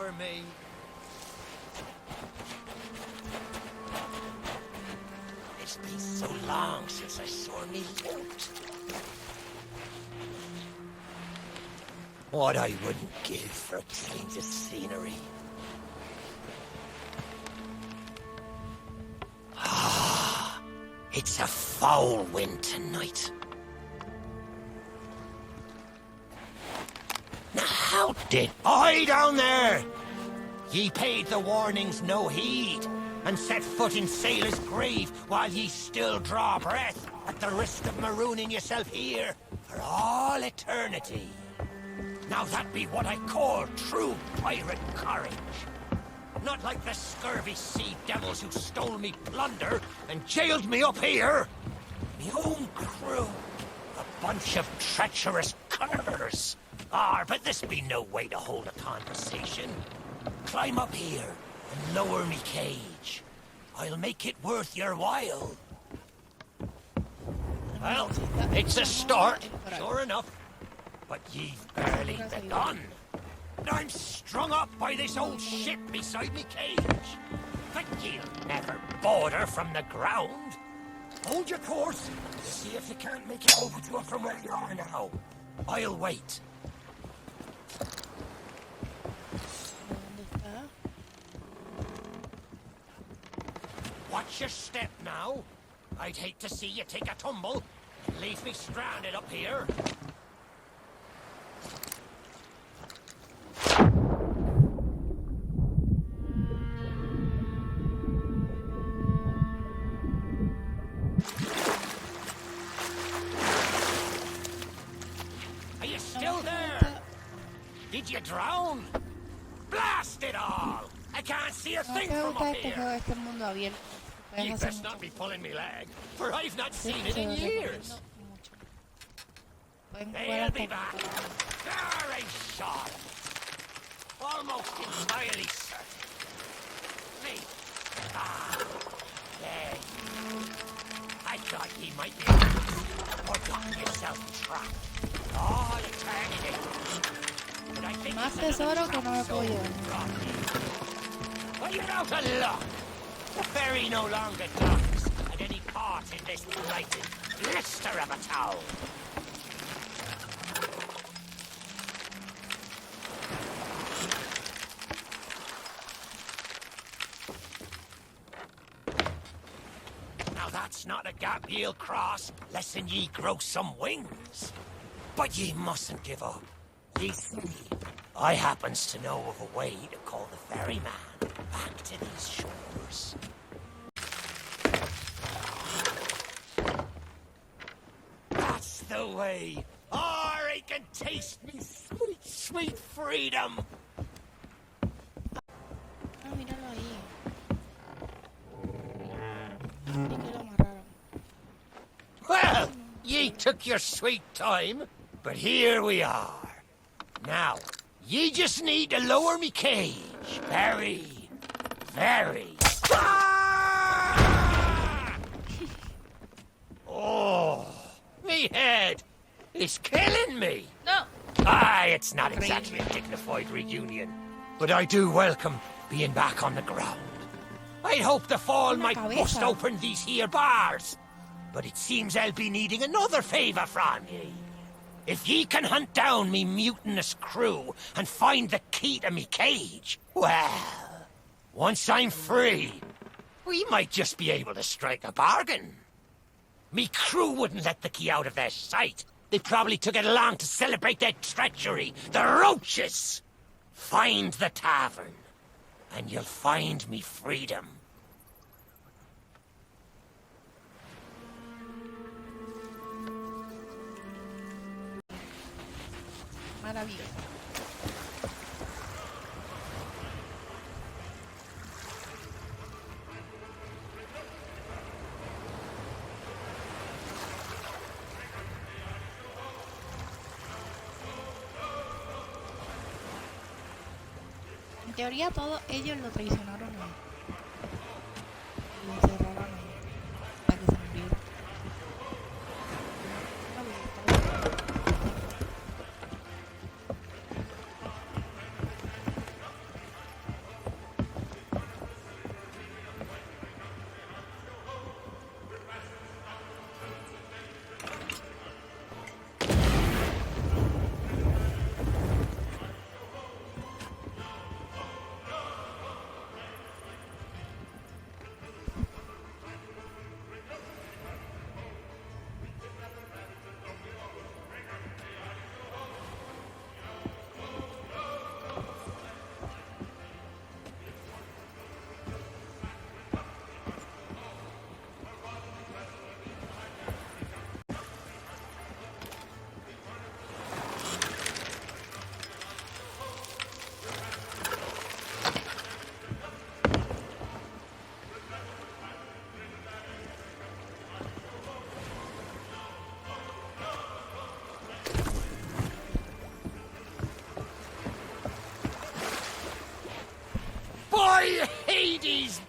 for me. It's been so long since I saw me loot. What I wouldn't give for a change of scenery. Ah, it's a foul wind tonight. Now how did I down there? Ye paid the warnings no heed, and set foot in sailor's grave while ye still draw breath, at the risk of marooning yourself here for all eternity. Now that be what I call true pirate courage. Not like the scurvy sea devils who stole me plunder and jailed me up here. Me own crew, a bunch of treacherous curs. Ah, but this be no way to hold a conversation. Climb up here and lower me cage. I'll make it worth your while. Well, it's a start, sure enough. But ye've barely begun. I'm strung up by this old ship beside me cage. But you'll never border from the ground. Hold your course. See if you can't make it over to it from where you are now. I'll wait. Watch your step now. I'd hate to see you take a tumble and leave me stranded up here. Are you still there? Did you drown? Blast it all! I can't see a thing from up here. You best not be pulling me leg, for I've not seen it in years. They'll be back. Very short. Almost entirely certain. Me. Ah. There. I thought he might be or got yourself trapped. Oh, eternity. But I think Más tesoro que no me puedo llevar. Well, you're out of luck. The ferry no longer docks at any part in this blighted blister of a town. Now that's not a gap ye'll cross, less'n ye grow some wings. But ye mustn't give up. Ye see, I happens to know of a way to call the ferryman back to these shores. That's the way. Or I can taste me sweet, sweet freedom. Ah, míralo ahí. Sí que lo amarraron. Well, ye took your sweet time, but here we are. Now, ye just need to lower me cage. Very, very. Oh, me head is killing me. No. Aye, it's not exactly a dignified reunion, but I do welcome being back on the ground. I'd hoped the fall might bust open these here bars, but it seems I'll be needing another favour from ye. If ye can hunt down me mutinous crew and find the key to me cage, well, once I'm free, we might just be able to strike a bargain. Me crew wouldn't let the key out of their sight. They probably took it along to celebrate their treachery. The roaches! Find the tavern, and you'll find me freedom. Maravilloso. En teoría todos ellos lo traicionaron a él. Y lo encerraron ahí para que se muriera.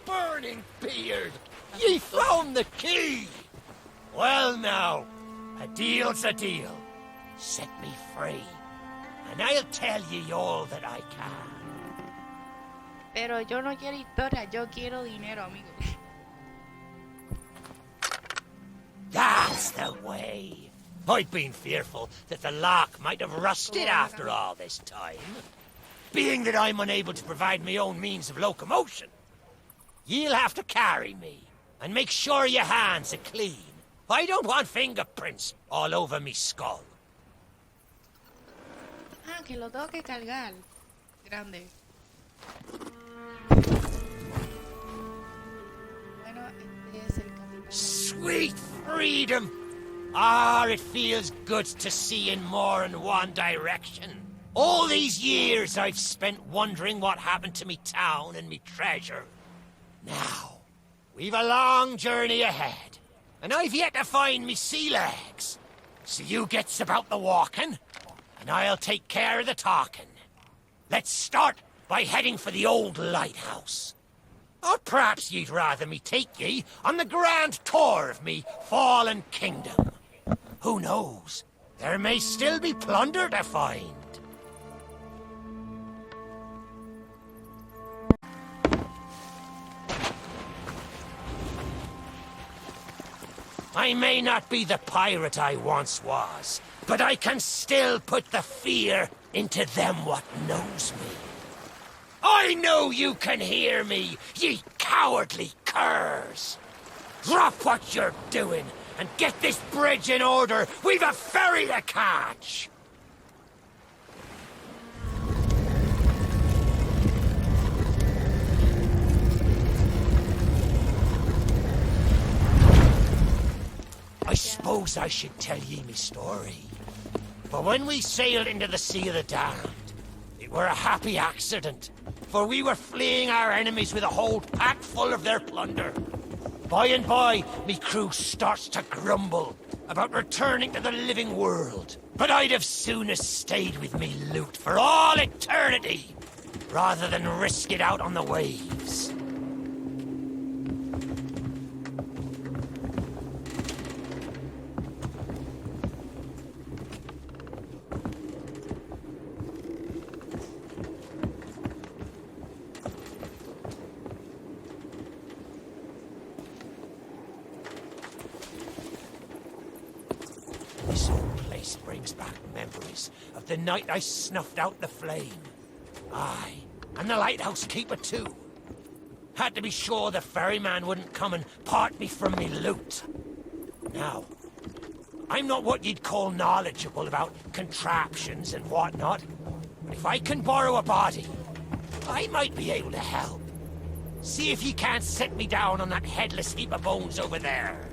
burning beard! Ye found the key! Well now, a deal's a deal. Set me free, and I'll tell ye all that I can. Pero yo no quiero historia, yo quiero dinero, amigo. That's the way. I'd been fearful that the lock might have rusted after all this time. Being that I'm unable to provide my own means of locomotion, you'll have to carry me, and make sure your hands are clean. I don't want fingerprints all over me skull. Ah, que lo tengo que cargar. Grande. Bueno, este es el Capitan. Sweet freedom! Ah, it feels good to see in more than one direction. All these years I've spent wondering what happened to me town and me treasure. Now, we've a long journey ahead, and I've yet to find me sea legs. So you gets about the walking, and I'll take care of the talking. Let's start by heading for the old lighthouse. Or perhaps you'd rather me take ye on the grand tour of me fallen kingdom. Who knows? There may still be plunder to find. I may not be the pirate I once was, but I can still put the fear into them what knows me. I know you can hear me, ye cowardly curs! Drop what you're doing and get this bridge in order. We've a ferry to catch! I suppose I should tell ye me story. For when we sailed into the Sea of the Damned, it were a happy accident, for we were fleeing our enemies with a whole pack full of their plunder. By and by, me crew starts to grumble about returning to the living world. But I'd have sooner stayed with me loot for all eternity, rather than risk it out on the waves. This old place brings back memories of the night I snuffed out the flame. Aye, and the lighthouse keeper too. Had to be sure the ferryman wouldn't come and part me from me loot. Now, I'm not what you'd call knowledgeable about contraptions and whatnot, but if I can borrow a body, I might be able to help. See if you can't set me down on that headless heap of bones over there.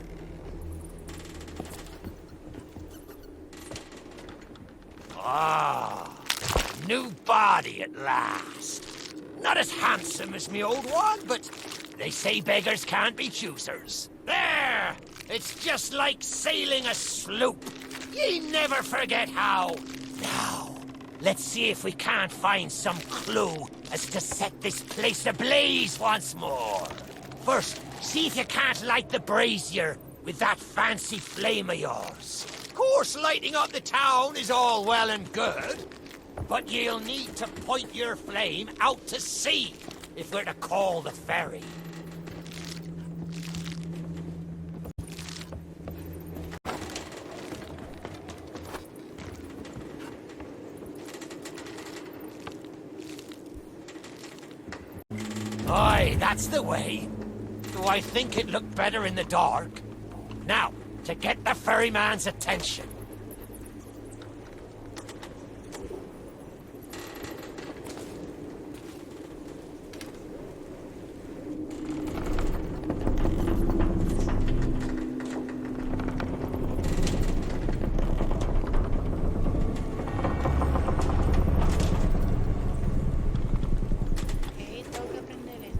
Ah, new body at last. Not as handsome as me old one, but they say beggars can't be choosers. There! It's just like sailing a sloop. Ye never forget how. Now, let's see if we can't find some clue as to set this place ablaze once more. First, see if you can't light the brazier with that fancy flame of yours. Of course, lighting up the town is all well and good, but you'll need to point your flame out to sea if we're to call the ferry. Aye, that's the way. Though I think it looked better in the dark. Now, to get the ferryman's attention. Tengo que aprender esto.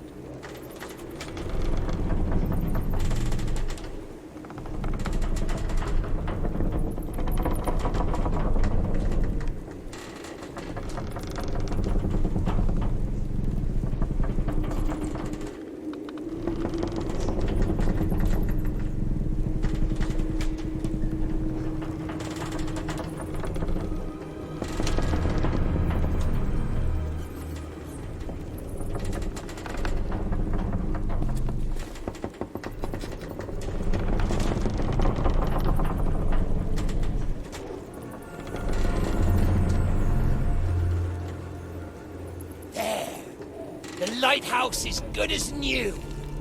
The lighthouse is good as new,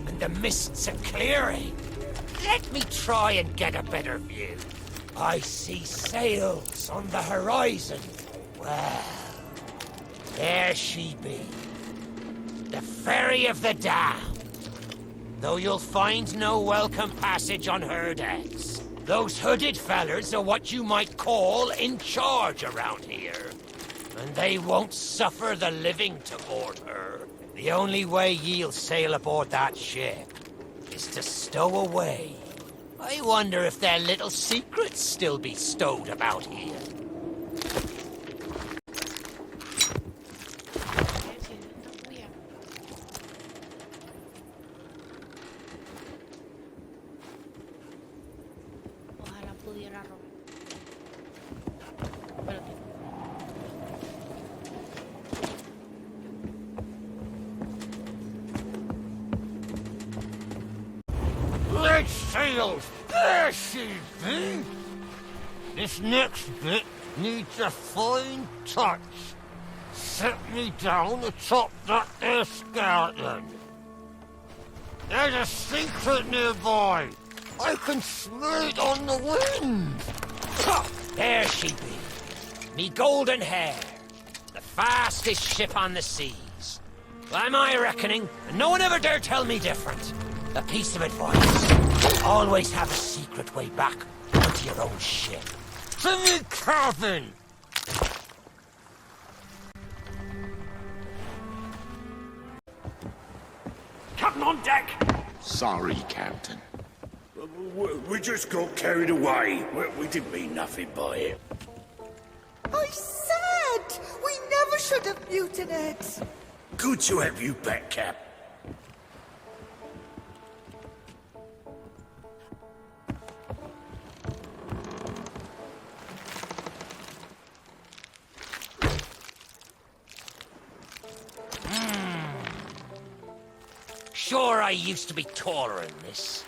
and the mists are clearing. Let me try and get a better view. I see sails on the horizon. Well, there she be. The ferry of the damned. Though you'll find no welcome passage on her decks. Those hooded fellers are what you might call in charge around here. And they won't suffer the living to board her. The only way ye'll sail aboard that ship is to stow away. I wonder if their little secrets still be stowed about here. Ojalá pudiera robar. Pero Red sails! There she be! This next bit needs a fine touch. Set me down atop that there skeleton. There's a secret nearby. I can smell it on the wind. Ha! There she be. Me golden hair. The fastest ship on the seas. By my reckoning, and no one ever dare tell me different. A piece of advice. Always have a secret way back onto your own ship. To me cabin! Captain on deck! Sorry, Captain. We just got carried away. We didn't mean nothing by it. I said we never should have mutinied. Good to have you back, Cap. Sure, I used to be taller than this.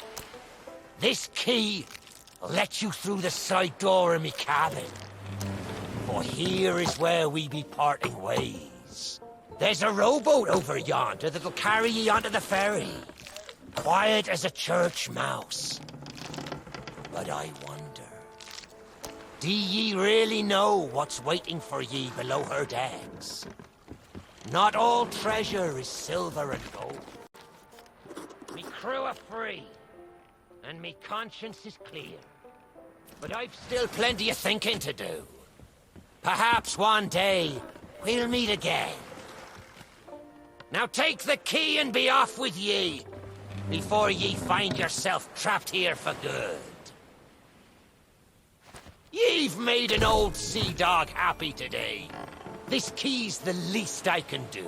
This key will let you through the side door of me cabin. For here is where we be parting ways. There's a rowboat over yonder that'll carry ye onto the ferry. Quiet as a church mouse. But I wonder, do ye really know what's waiting for ye below her decks? Not all treasure is silver and gold. Me crew are free, and me conscience is clear. But I've still plenty of thinking to do. Perhaps one day we'll meet again. Now take the key and be off with ye, before ye find yourself trapped here for good. Ye've made an old sea dog happy today. This key's the least I can do.